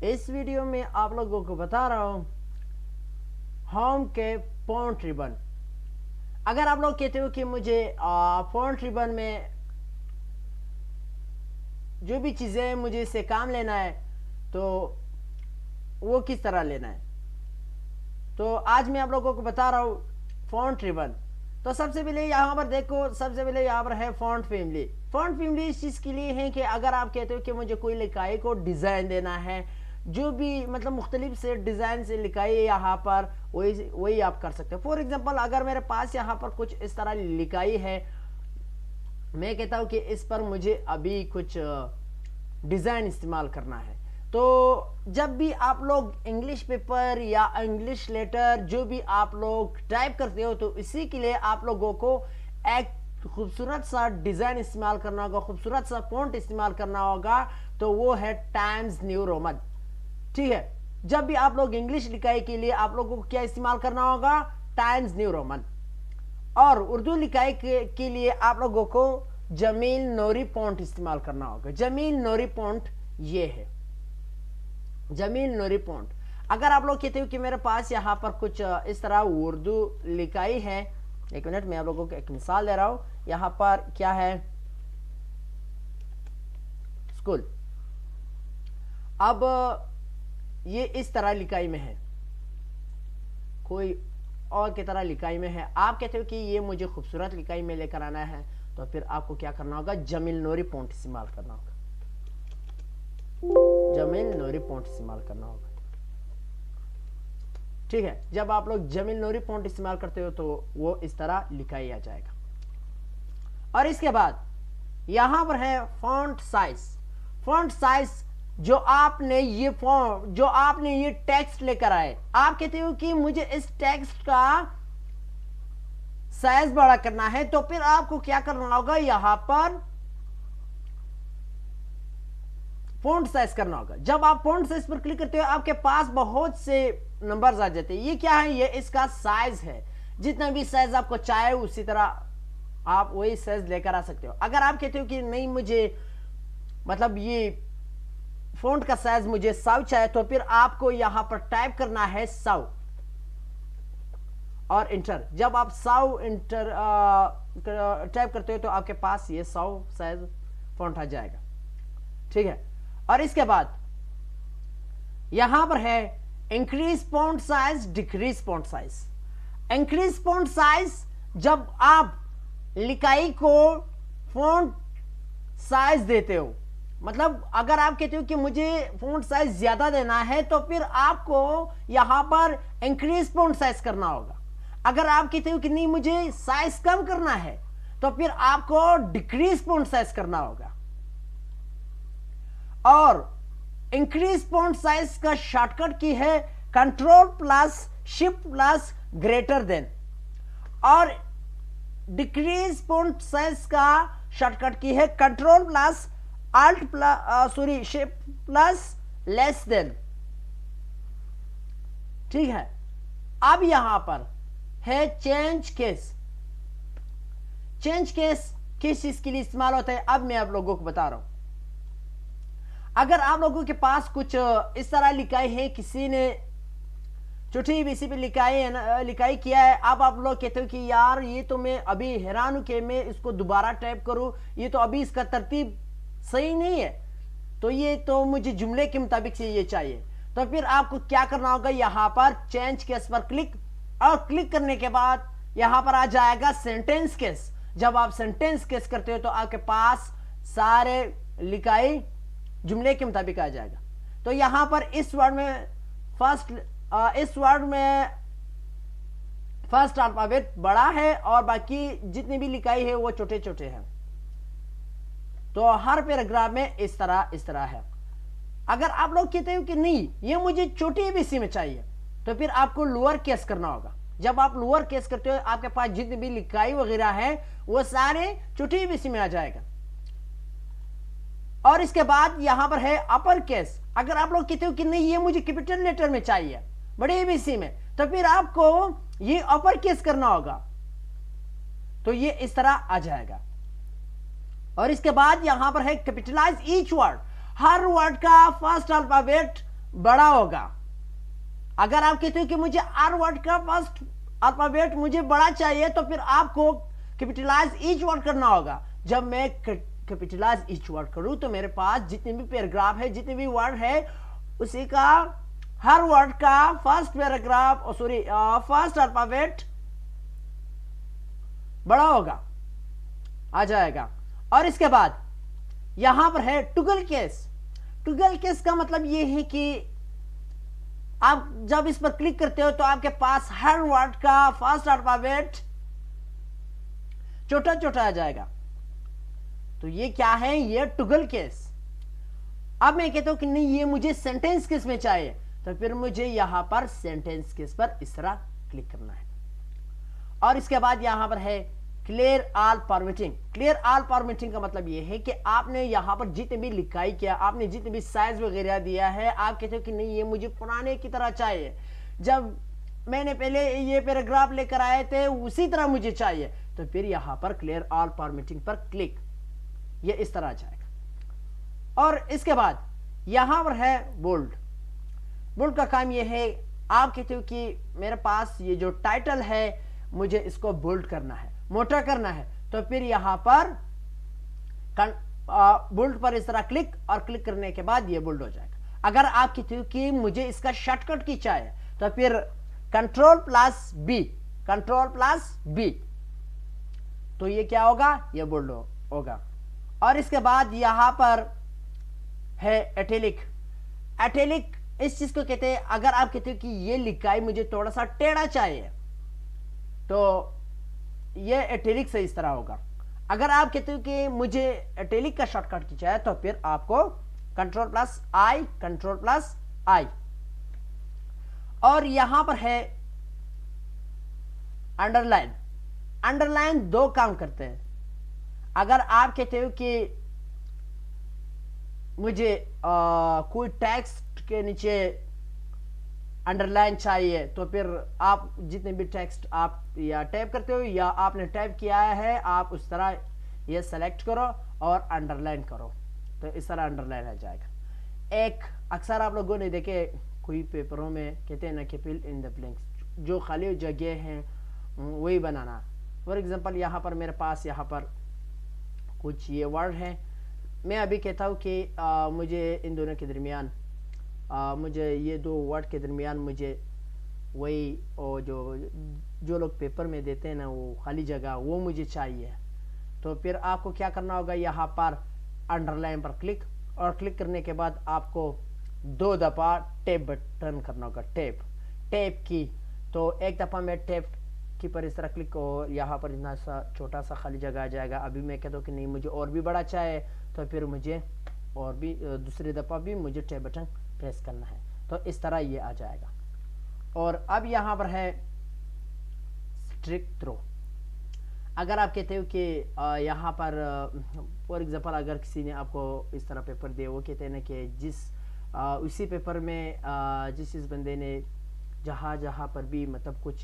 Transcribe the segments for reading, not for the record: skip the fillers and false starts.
इस वीडियो में आप लोगों को बता रहा हूं होम के फॉन्ट रिबन। अगर आप लोग कहते हो कि मुझे फॉन्ट रिबन में जो भी चीज़ें मुझे इससे काम लेना है तो वो किस तरह लेना है, तो आज मैं आप लोगों को बता रहा हूँ फॉन्ट रिबन। तो सबसे पहले यहाँ पर देखो, सबसे पहले यहाँ पर है फॉन्ट फैमिली। फॉन्ट फैमिली इस चीज़ के लिए है कि अगर आप कहते हो कि मुझे कोई लिखाई को डिज़ाइन देना है, जो भी मतलब मुख्तलिफ से डिज़ाइन से लिखाई यहाँ पर वही वही आप कर सकते हो। फॉर एग्जांपल अगर मेरे पास यहाँ पर कुछ इस तरह लिखाई है, मैं कहता हूँ कि इस पर मुझे अभी कुछ डिज़ाइन इस्तेमाल करना है, तो जब भी आप लोग इंग्लिश पेपर या इंग्लिश लेटर जो भी आप लोग टाइप करते हो, तो इसी के लिए आप लोगों को एक खूबसूरत सा डिज़ाइन इस्तेमाल करना होगा, खूबसूरत सा फॉन्ट इस्तेमाल करना होगा, तो वो है टाइम्स न्यू रोमन। ठीक है, जब भी आप लोग इंग्लिश लिखाई के लिए आप लोगों को क्या इस्तेमाल करना होगा, टाइम्स न्यू रोमन। और उर्दू लिखाई के लिए आप लोगों को जमील नूरी फॉन्ट इस्तेमाल करना होगा। जमील नूरी फॉन्ट ये है, जमील नूरी फॉन्ट। अगर आप लोग कहते हो कि मेरे पास यहाँ पर कुछ इस तरह उर्दू लिखाई है, एक मिनट मैं आप लोगों को एक मिसाल दे रहा हूँ। यहाँ पर क्या है, स्कूल। अब ये इस तरह लिखाई में है, कोई और की तरह लिखाई में है। आप कहते हो कि ये मुझे खूबसूरत लिखाई में लेकर आना है, तो फिर आपको क्या करना होगा, जमील नूरी फॉन्ट इस्तेमाल करना होगा। जमील नूरी फॉन्ट इस्तेमाल करना होगा। ठीक है, जब आप लोग जमील नूरी फॉन्ट इस्तेमाल करते हो तो वो इस तरह लिखाई आ जाएगा। और इसके बाद यहां पर है फॉन्ट साइज। फॉन्ट साइज जो आपने ये फॉन्ट, जो आपने ये टेक्स्ट लेकर आए, आप कहते हो कि मुझे इस टेक्स्ट का साइज बड़ा करना है, तो फिर आपको क्या करना होगा, यहां पर फॉन्ट साइज करना होगा। जब आप फॉन्ट साइज पर क्लिक करते हो, आपके पास बहुत से नंबर्स आ जाते हैं। ये क्या है, ये इसका साइज है। जितना भी साइज आपको चाहे उसी तरह आप वही साइज लेकर आ सकते हो। अगर आप कहते हो कि नहीं मुझे मतलब ये फॉन्ट का साइज मुझे 100 चाहिए, तो फिर आपको यहां पर टाइप करना है 100 और इंटर। जब आप 100 इंटर टाइप करते हो तो आपके पास ये 100 साइज फॉन्ट आ जाएगा। ठीक है, और इसके बाद यहां पर है increase font size, decrease font size. Increase font size जब आप लिखाई को फॉन्ट साइज देते हो, मतलब अगर आप कहते हो कि मुझे फॉन्ट साइज ज्यादा देना है, तो फिर आपको यहां पर इंक्रीज फॉन्ट साइज करना होगा। अगर आप कहते हो कि नहीं मुझे साइज कम करना है, तो फिर आपको डिक्रीज फॉन्ट साइज करना होगा। और इंक्रीज फॉन्ट साइज का शॉर्टकट की है control plus shift plus greater than, और डिक्रीज फॉन्ट साइज का शॉर्टकट की है control plus alt plus shift plus less than. ठीक है, अब यहां पर है चेंज केस। चेंज केस किस चीज के लिए इस्तेमाल होता है, अब मैं आप लोगों को बता रहा हूं। अगर आप लोगों के पास कुछ इस तरह लिखाई है, किसी ने चिट्ठी बीसी पे लिखाई किया है, अब आप लोग कहते हो कि यार ये तो मैं अभी हैरान हूं कि मैं इसको दोबारा टाइप करूं, ये तो अभी इसका तरतीब सही नहीं है, तो ये तो मुझे जुमले के मुताबिक से ये चाहिए। तो फिर आपको क्या करना होगा, यहां पर चेंज केस पर क्लिक, और क्लिक करने के बाद यहां पर आ जाएगा सेंटेंस केस। जब आप सेंटेंस केस करते हो तो आपके पास सारे लिखाई जुमले के मुताबिक आ जाएगा। तो यहां पर इस वर्ड में इस वर्ड में फर्स्ट अल्फाबेट बड़ा है और बाकी जितनी भी लिखाई है वो छोटे छोटे हैं। तो हर पैराग्राफ में इस तरह है। अगर आप लोग कहते हो कि नहीं ये मुझे छोटी एबीसी में चाहिए, तो फिर आपको लोअर केस करना होगा। जब आप लोअर केस करते हो, आपके पास जितनी भी लिखाई वगैरह है वो सारे छोटी एबीसी में आ जाएगा। और इसके बाद यहां पर है अपर केस। अगर आप लोग कहते हो कि नहीं ये मुझे कैपिटल लेटर में चाहिए, बड़े एबीसी में, तो फिर आपको ये अपर केस करना होगा, तो ये इस तरह आ जाएगा। और इसके बाद यहां पर है कैपिटलाइज ईच वर्ड। हर वर्ड का फर्स्ट अल्फाबेट बड़ा होगा। अगर आप कहते हो कि मुझे आर वर्ड का फर्स्ट अल्फाबेट मुझे बड़ा चाहिए, तो फिर आपको कैपिटलाइज ईच वर्ड करना होगा। जब मैं कैपिटलाइज ईच वर्ड करूं तो मेरे पास जितने भी पैराग्राफ है, जितने भी वर्ड है, उसी का हर वर्ड का फर्स्ट पैराग्राफ फर्स्ट अल्फाबेट बड़ा होगा, आ जाएगा। और इसके बाद यहां पर है टुगल केस। टुगल केस का मतलब यह है कि आप जब इस पर क्लिक करते हो तो आपके पास हर वर्ड का फर्स्ट अल्फाबेट छोटा छोटा आ जाएगा। तो ये क्या है? ये टुगल केस। अब मैं कहता हूं कि नहीं, ये मुझे सेंटेंस केस में चाहिए, तो फिर मुझे यहां पर सेंटेंस केस पर इस तरह क्लिक करना है। और इसके बाद यहां पर है clear all formatting. Clear all formatting का मतलब यह है कि आपने यहां पर जितने भी लिखाई किया, आपने जितने भी साइज वगैरह दिया है, आप कहते हो कि नहीं, ये मुझे पुराने की तरह चाहिए, जब मैंने पहले ये पैराग्राफ लेकर आए थे उसी तरह मुझे चाहिए, तो फिर यहां पर क्लियर ऑल फॉर्मेटिंग पर क्लिक, ये इस तरह आ जाएगा। और इसके बाद यहां पर है बोल्ड। बोल्ड का काम यह है, आप कहते हो कि मेरे पास ये जो टाइटल है मुझे इसको बोल्ड करना है, मोटा करना है, तो फिर यहां पर बोल्ड पर इस तरह क्लिक, और क्लिक करने के बाद ये बोल्ड हो जाएगा। अगर आप कहते हो कि मुझे इसका शॉर्टकट की चाहिए, तो फिर control plus B, control plus B, तो ये क्या होगा? ये बोल्ड होगा। और इसके बाद यहां पर है एटेलिक। एटेलिक इस चीज को कहते हैं, अगर आप कहते हो कि ये लिखाई मुझे थोड़ा सा टेढ़ा चाहिए, तो ये एटेलिक से इस तरह होगा। अगर आप कहते हो कि मुझे एटेलिक का शॉर्टकट की चाहिए, तो फिर आपको कंट्रोल प्लस आई, कंट्रोल प्लस आई। और यहां पर है अंडरलाइन। अंडरलाइन दो काम करते हैं। अगर आप कहते हो कि मुझे कोई टेक्स्ट के नीचे अंडरलाइन चाहिए, तो फिर आप जितने भी टेक्स्ट आप या टाइप करते हो या आपने टाइप किया है, आप उस तरह ये सेलेक्ट करो और अंडरलाइन करो, तो इस तरह अंडरलाइन आ जाएगा। एक अक्सर आप लोगों ने देखे कोई पेपरों में कहते हैं ना कि फिल इन द ब्लैंक्स, जो खाली जगह हैं वही बनाना। फॉर एग्जांपल यहाँ पर मेरे पास यहाँ पर कुछ ये वर्ड है, मैं अभी कहता हूँ कि मुझे इन दोनों के दरमियान मुझे ये दो वर्ड के दरमियान मुझे वही जो लोग पेपर में देते हैं ना, वो खाली जगह वो मुझे चाहिए। तो फिर आपको क्या करना होगा? यहाँ पर अंडरलाइन पर क्लिक, और क्लिक करने के बाद आपको 2 दफ़ा टैब बटन करना होगा, टैब की। तो एक दफ़ा मैं टैब की पर इस तरह क्लिक, और यहाँ पर इतना सा छोटा सा खाली जगह आ जाएगा। अभी मैं कहता हूँ कि नहीं, मुझे और भी बड़ा चाहिए, तो फिर मुझे और भी दूसरी दफ़ा भी मुझे टैब बटन प्रेस करना है, तो इस तरह ये आ जाएगा। और अब यहाँ पर है स्ट्रिक थ्रो। अगर आप कहते हो कि यहाँ पर फॉर एग्जांपल अगर किसी ने आपको इस तरह पेपर दिया, वो कहते हैं ना कि उसी पेपर में जिस बंदे ने जहाँ जहाँ पर भी मतलब कुछ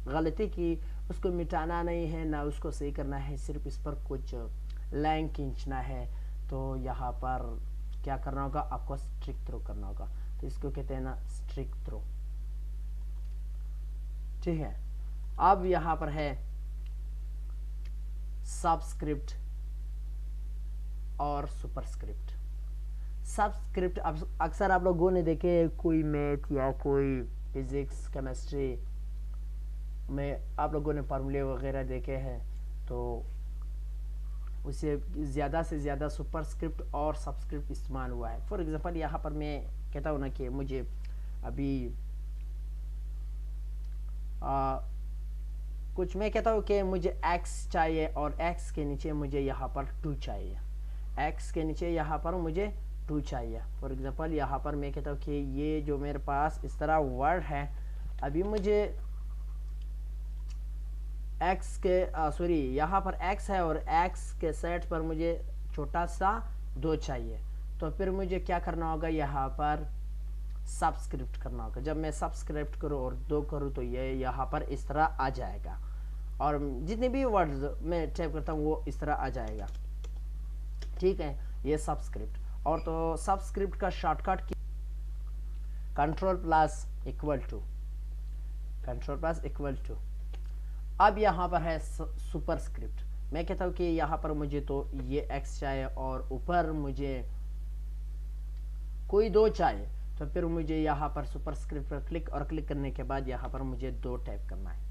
गलती की, उसको मिटाना नहीं है ना उसको सही करना है, सिर्फ इस पर कुछ लाइन खींचना है, तो यहाँ पर क्या करना होगा? आपको स्ट्रिक थ्रो करना होगा। तो इसको कहते हैं ना स्ट्रिक थ्रो, ठीक है। अब यहाँ पर है सबस्क्रिप्ट और सुपरस्क्रिप्ट। सबस्क्रिप्ट अक्सर आप लोगों ने देखे, कोई मैथ या कोई फिजिक्स केमिस्ट्री में आप लोगों ने फार्मूले वगैरह देखे हैं, तो उसे ज़्यादा से ज़्यादा सुपरस्क्रिप्ट और सबस्क्रिप्ट इस्तेमाल हुआ है। फॉर एग्जांपल यहाँ पर मैं कहता हूँ ना कि मुझे अभी कुछ मैं कहता हूँ कि मुझे x चाहिए, और x के नीचे मुझे यहाँ पर 2 चाहिए, x के नीचे यहाँ पर मुझे 2 चाहिए। फॉर एग्जांपल यहाँ पर मैं कहता हूँ कि ये जो मेरे पास इस तरह वर्ड है, अभी मुझे x के यहाँ पर x है, और x के सेट पर मुझे छोटा सा 2 चाहिए, तो फिर मुझे क्या करना होगा? यहाँ पर सबस्क्रिप्ट करना होगा। जब मैं सबस्क्रिप्ट करूँ और 2 करूँ, तो ये यहाँ पर इस तरह आ जाएगा, और जितने भी वर्ड्स मैं टाइप करता हूँ वो इस तरह आ जाएगा, ठीक है। ये सबस्क्रिप्ट। और तो सबस्क्रिप्ट का shortcut key control plus equal to, control plus equal to. अब यहाँ पर है सुपरस्क्रिप्ट। मैं कहता हूँ कि यहाँ पर मुझे तो ये एक्स चाहिए और ऊपर मुझे कोई दो चाहिए, तो फिर मुझे यहाँ पर सुपरस्क्रिप्ट पर क्लिक, और क्लिक करने के बाद यहाँ पर मुझे दो टाइप करना है।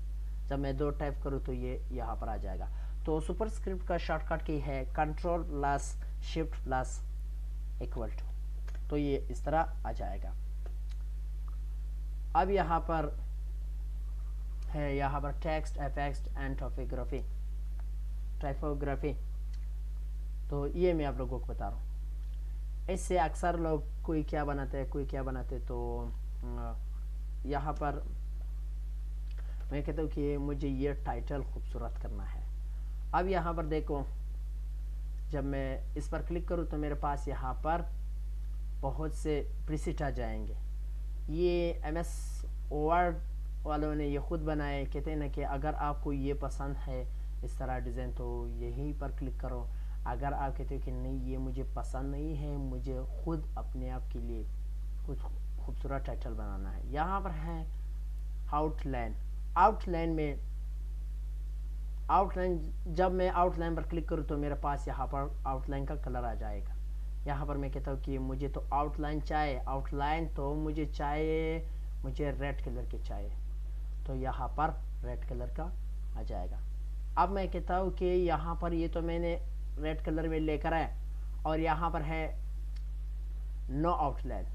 जब मैं दो टाइप करूँ तो ये यहाँ पर आ जाएगा। तो सुपरस्क्रिप्ट का शॉर्टकट की है control plus shift plus equal to, तो ये इस तरह आ जाएगा। अब यहाँ पर है, यहाँ पर टेक्स्ट इफेक्ट एंड टाइपोग्राफी, तो ये मैं आप लोगों को बता रहा हूँ। इससे अक्सर लोग कोई क्या बनाते हैं, कोई क्या बनाते, तो यहाँ पर मैं कहता हूँ कि मुझे ये टाइटल खूबसूरत करना है। अब यहाँ पर देखो, जब मैं इस पर क्लिक करूँ तो मेरे पास यहाँ पर बहुत से प्रीसेट आ जाएंगे। ये MS वर्ड वालों ने ये खुद बनाए। कहते हैं ना कि अगर आपको ये पसंद है इस तरह डिज़ाइन, तो यहीं पर क्लिक करो। अगर आप कहते हो कि नहीं ये मुझे पसंद नहीं है, मुझे खुद अपने आप के लिए कुछ खूबसूरत टाइटल बनाना है, यहाँ पर है आउटलाइन। आउटलाइन में जब मैं आउटलाइन पर क्लिक करूँ तो मेरे पास यहाँ पर आउटलाइन का कलर आ जाएगा। यहाँ पर मैं कहता हूँ कि मुझे तो आउटलाइन चाहिए, आउटलाइन तो मुझे चाहिए, मुझे रेड कलर के चाहिए, तो यहाँ पर रेड कलर का आ जाएगा। अब मैं कहता हूँ कि यहाँ पर ये तो मैंने रेड कलर में लेकर आया, और यहाँ पर है नो आउटलाइन।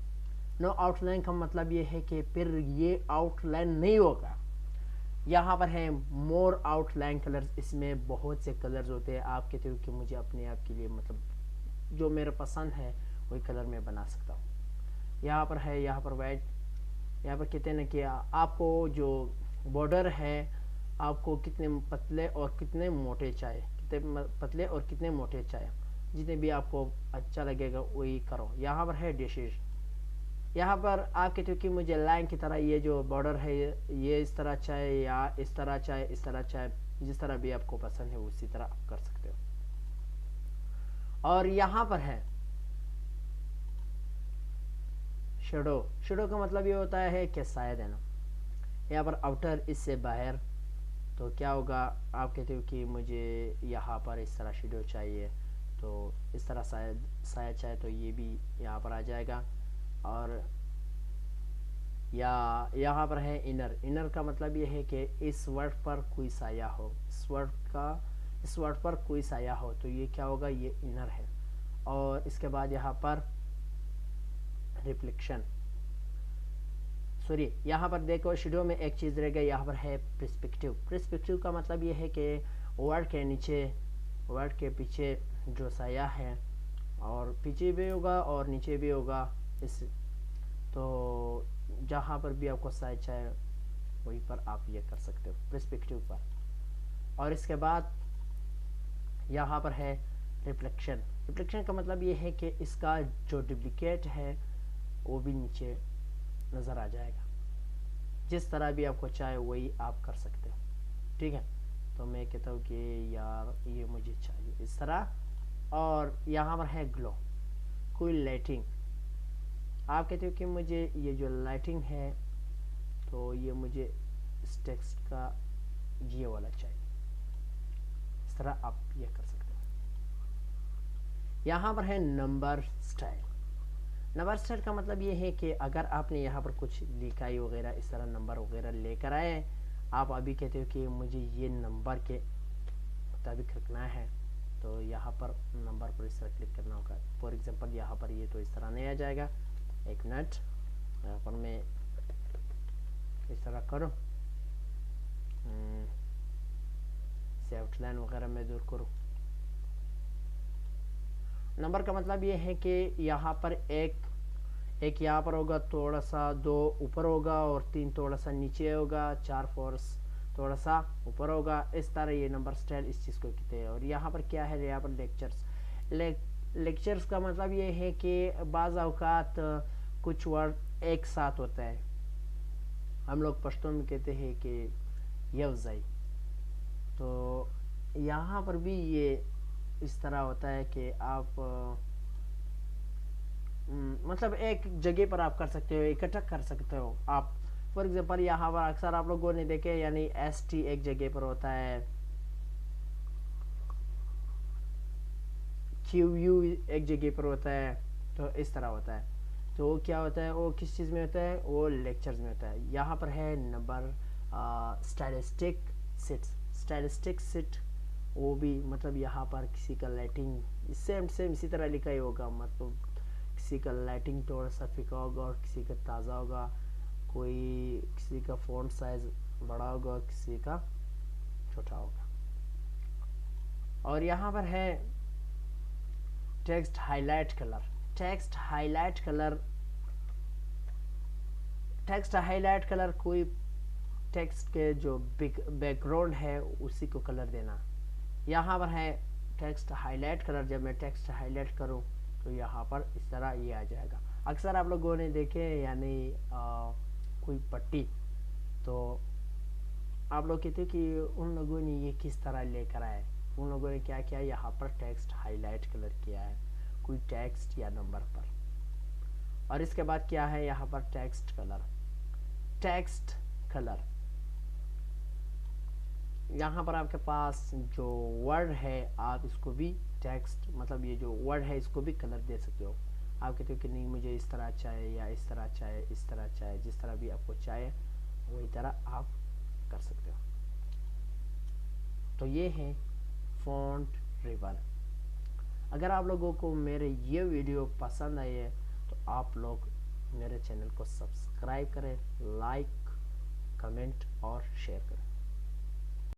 नो आउटलाइन का मतलब ये है कि फिर ये आउटलाइन नहीं होगा। यहाँ पर है मोर आउटलाइन कलर्स, इसमें बहुत से कलर्स होते हैं। आप कहते हो कि मुझे अपने आप के लिए मतलब जो मेरा पसंद है वही कलर में बना सकता हूँ। यहाँ पर है, यहाँ पर वाइट। यहाँ पर कहते हैं ना कि आपको जो बॉर्डर है आपको कितने पतले और कितने मोटे चाहिए, कितने पतले और कितने मोटे चाहिए, जितने भी आपको अच्छा लगेगा वही करो। यहाँ पर है डिशेज। यहाँ पर आप कहते हो कि मुझे लाइन की तरह ये जो बॉर्डर है ये इस तरह चाहे, या इस तरह चाहे, इस तरह चाहे, जिस तरह भी आपको पसंद है उसी तरह आप कर सकते हो। और यहाँ पर है शेडो। शेडो का मतलब ये होता है कि साया देना। यहाँ पर आउटर, इससे बाहर, तो क्या होगा, आप कहते हो कि मुझे यहाँ पर इस तरह शेडो चाहिए, तो इस तरह साया चाहिए, तो ये भी यहाँ पर आ जाएगा। और या यहाँ पर है इनर। इनर का मतलब ये है कि इस वर्ड पर कोई साया हो, इस वर्ड पर कोई साया हो, तो ये क्या होगा, ये इनर है। और इसके बाद यहाँ पर रिफ्लेक्शन, सॉरी यहाँ पर देखो शेडो में एक चीज़ रह गई, यहाँ पर है पर्सपेक्टिव। पर्सपेक्टिव का मतलब ये है कि वर्ड के नीचे, वर्ड के पीछे जो साया है, और पीछे भी होगा और नीचे भी होगा, इस तो जहाँ पर भी आपको साया चाहे वहीं पर आप ये कर सकते हो, पर्सपेक्टिव पर। और इसके बाद यहाँ पर है रिफ्लेक्शन। रिफ्लेक्शन का मतलब ये है कि इसका जो डुप्लीकेट है वो भी नीचे नज़र आ जाएगा। जिस तरह भी आपको चाहे वही आप कर सकते हो, ठीक है। तो मैं कहता हूँ कि यार ये मुझे चाहिए इस तरह। और यहाँ पर है ग्लो, कोई लाइटिंग। आप कहते हो कि मुझे ये जो लाइटिंग है तो ये मुझे इस टेक्स्ट का ये वाला चाहिए, इस तरह आप ये कर सकते हो। यहाँ पर है नंबर स्टाइल। नंबर स्टाइल का मतलब ये है कि अगर आपने यहाँ पर कुछ लिखाई वगैरह इस तरह नंबर वगैरह लेकर आए, आप अभी कहते हो कि मुझे ये नंबर के मुताबिक रखना है, तो यहाँ पर नंबर पर इस तरह क्लिक करना होगा। फॉर एग्जांपल यहाँ पर ये तो इस तरह नहीं आ जाएगा। एक मिनट, यहाँ पर मैं इस तरह करूँ, से आउटलाइन वगैरह मैं दूर करूँ। नंबर का मतलब ये है कि यहाँ पर एक यहाँ पर होगा, थोड़ा सा दो ऊपर होगा, और तीन थोड़ा सा नीचे होगा, चार फोर्स थोड़ा सा ऊपर होगा, इस तरह ये नंबर स्टाइल इस चीज़ को कहते हैं। और यहाँ पर क्या है, यहाँ पर लेक्चर्स। लेक्चर्स का मतलब ये है कि बाज़ औक़ात कुछ वर्ड एक साथ होता है, हम लोग पश्तो में कहते हैं कि यवज़ाई, तो यहाँ पर भी ये इस तरह होता है कि आप मतलब एक जगह पर आप कर सकते हो, इकट्ठा कर सकते हो आप। फॉर एग्जांपल यहाँ पर अक्सर आप लोगों ने देखे यानी ST एक जगह पर होता है, QU एक जगह पर होता है, तो इस तरह होता है। तो वो क्या होता है, वो किस चीज़ में होता है, वो लेक्चर्स में होता है। यहाँ पर है नंबर स्टैटिस्टिक सिट, वो भी मतलब यहाँ पर किसी का लाइटिंग सेम सेम इसी तरह लिखा ही होगा, मतलब किसी का लाइटिंग थोड़ा सा फीका होगा और किसी का ताज़ा होगा, किसी का फ़ॉन्ट साइज बड़ा होगा, किसी का छोटा होगा। और यहाँ पर है text highlight colour. Text highlight colour text highlight colour कोई टेक्स्ट के जो बिग बैकग्राउंड है उसी को कलर देना। यहाँ पर है टेक्स्ट हाईलाइट कलर। जब मैं टेक्स्ट हाईलाइट करूँ तो यहाँ पर इस तरह ये आ जाएगा। अक्सर आप लोगों ने देखे यानी कोई पट्टी, तो आप लोग कहते कि उन लोगों ने ये किस तरह लेकर आए, उन लोगों ने क्या किया, यहाँ पर टेक्स्ट हाईलाइट कलर किया है कोई टेक्स्ट या नंबर पर। और इसके बाद क्या है यहाँ पर टेक्स्ट कलर। यहाँ पर आपके पास जो वर्ड है आप इसको भी टेक्स्ट मतलब ये जो वर्ड है इसको भी कलर दे सकते हो। आप कहते हो कि नहीं मुझे इस तरह चाहिए या इस तरह चाहिए, इस तरह चाहिए, जिस तरह भी आपको चाहिए वही तरह आप कर सकते हो। तो ये है फॉन्ट रिबन। अगर आप लोगों को मेरे ये वीडियो पसंद आई है तो आप लोग मेरे चैनल को सब्सक्राइब करें, लाइक, कमेंट और शेयर करें।